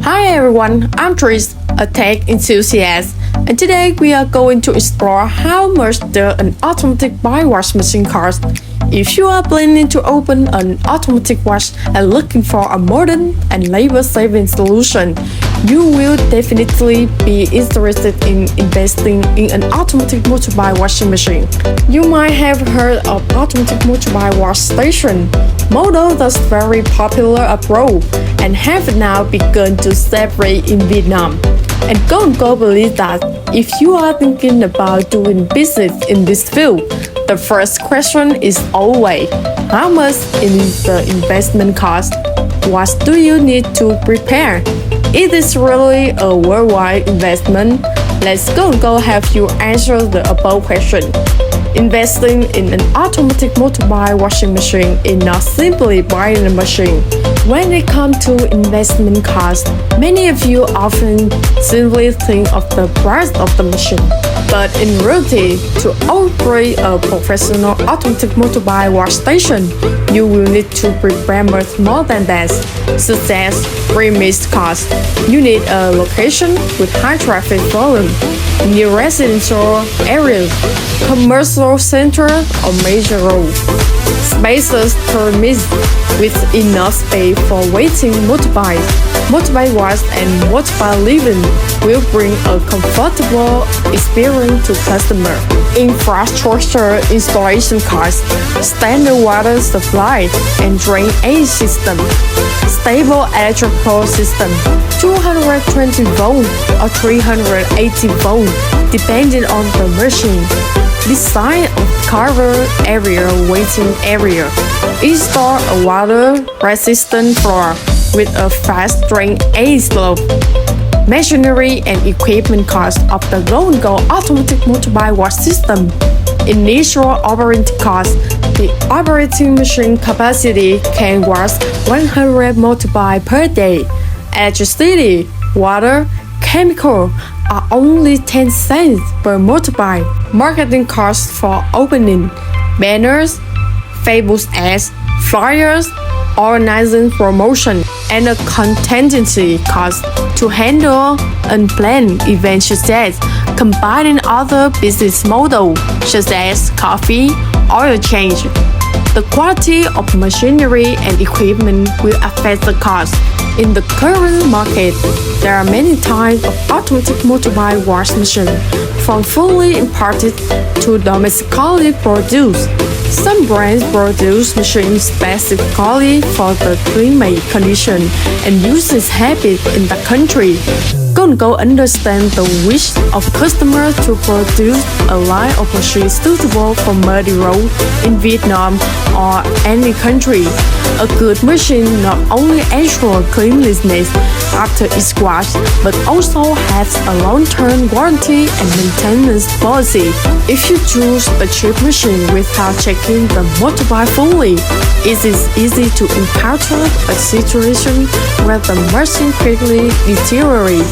Hi everyone, I'm Tris, a tech enthusiast, and today we are going to explore how much an automatic bike wash machine costs. If you are planning to open an automatic wash and looking for a modern and labor-saving solution, you will definitely be interested in investing in an automatic motorbike washing machine. You might have heard of automatic motorbike wash station, model that's very popular abroad and have now begun to separate in Vietnam. And Go&Go believes that if you are thinking about doing business in this field, the first question is always, how much is the investment cost? What do you need to prepare? Is this really a worldwide investment? Let's Go&Go help you answer the above question. Investing in an automatic motorbike washing machine is not simply buying a machine. When it comes to investment cost, many of you often simply think of the price of the machine. But in reality, to operate a professional automatic motorbike wash station, you will need to prepare much more than that, such as premise cost. You need a location with high traffic volume, near residential areas, commercial center, or major road. Spaces permit with enough space for waiting motorbikes. Motorbike wash and motorbike living will bring a comfortable experience to customers. Infrastructure installation costs, standard water supply and drainage system, stable electrical system, 220 volt or 380 volt, depending on the machine. Design of cover area, waiting area. Install a water-resistant floor with a fast drainage slope. Machinery and equipment cost of the Go&Go automatic motorbike wash system. Initial operating cost. The operating machine capacity can wash 100 motorbikes per day. Electricity, water, chemical are only 10 cents per motorbike. Marketing costs for opening, banners, Facebook ads, flyers, organizing promotion, and a contingency cost to handle unplanned events such as combining other business models such as coffee, oil change. The quality of machinery and equipment will affect the cost. In the current market, there are many types of automatic motorbike wash machines, from fully imported to domestically produced. Some brands produce machines specifically for the climate condition and usage habits in the country. Go&Go understands the wish of customers to produce a line of machines suitable for muddy roads in Vietnam or any country. A good machine not only ensures cleanliness after its wash, but also has a long-term warranty and maintenance policy. If you choose a cheap machine without checking the motorbike fully, it is easy to encounter a situation where the machine quickly deteriorates,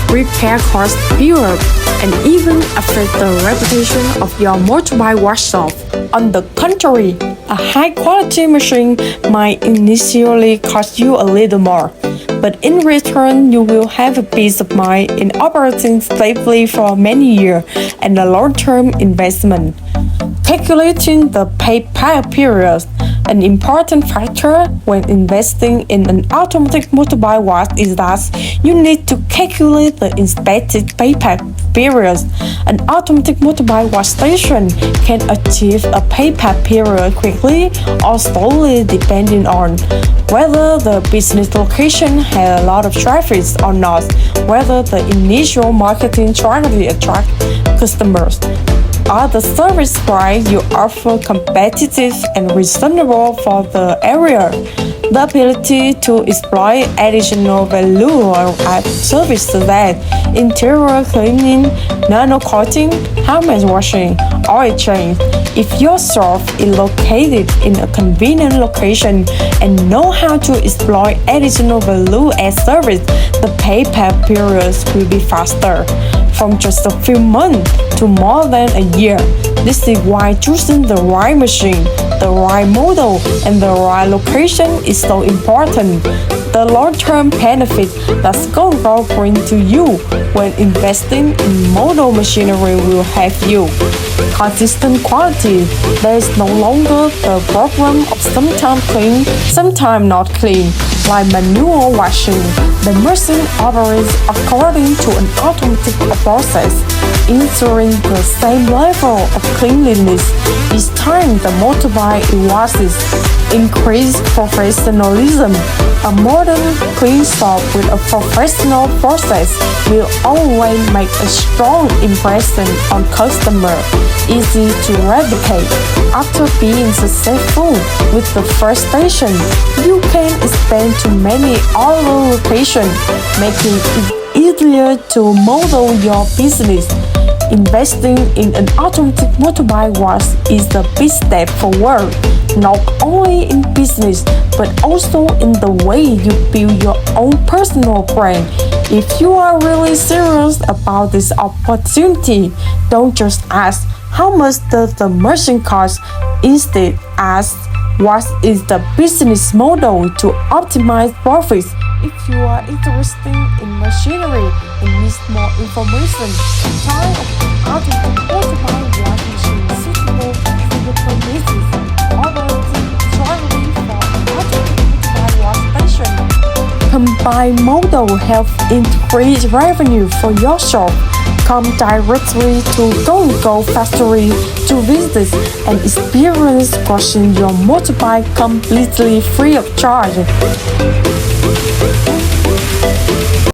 repair costs build up, and even affect the reputation of your motorbike workshop. On the contrary, a high-quality machine might initially cost you a little more, but in return you will have a peace of mind in operating safely for many years and a long-term investment. Calculating the payback period. An important factor when investing in an automatic motorbike wash is that you need to calculate the expected payback period. An automatic motorbike wash station can achieve a payback period quickly or slowly depending on whether the business location has a lot of traffic or not, whether the initial marketing strategy attracts customers. Are the service price you offer competitive and reasonable for the area? The ability to exploit additional value or add services that interior cleaning, nano coating, helmet washing, oil change. If your shop is located in a convenient location and know how to exploit additional value as service, the payback periods will be faster. From just a few months to more than a year. This is why choosing the right machine, the right model, and the right location is so important. The long-term benefits that Go&Go bring to you when investing in model machinery will help you. Consistent quality. There is no longer the problem of sometimes clean, sometimes not clean. Like manual washing, the machine operates according to an automatic process, ensuring the same level of cleanliness each time the motorbike washes. Increased professionalism. A modern clean shop with a professional process will always make a strong impression on customer, easy to replicate. After being successful with the first station, you can expand to many other locations, making it easier to model your business. Investing in an automatic motorbike wash is the big step forward, not only in business, but also in the way you build your own personal brand. If you are really serious about this opportunity, don't just ask, how much does the machine cost? Instead, ask, what is the business model to optimize profits? If you are interested in machinery and need more information, try automatic motorbike wash machine suitable for your premises. Already traveling for automatic motorbike wash station. Combined model help increase revenue for your shop. Come directly to Go&Go factory to visit and experience washing your motorbike completely free of charge.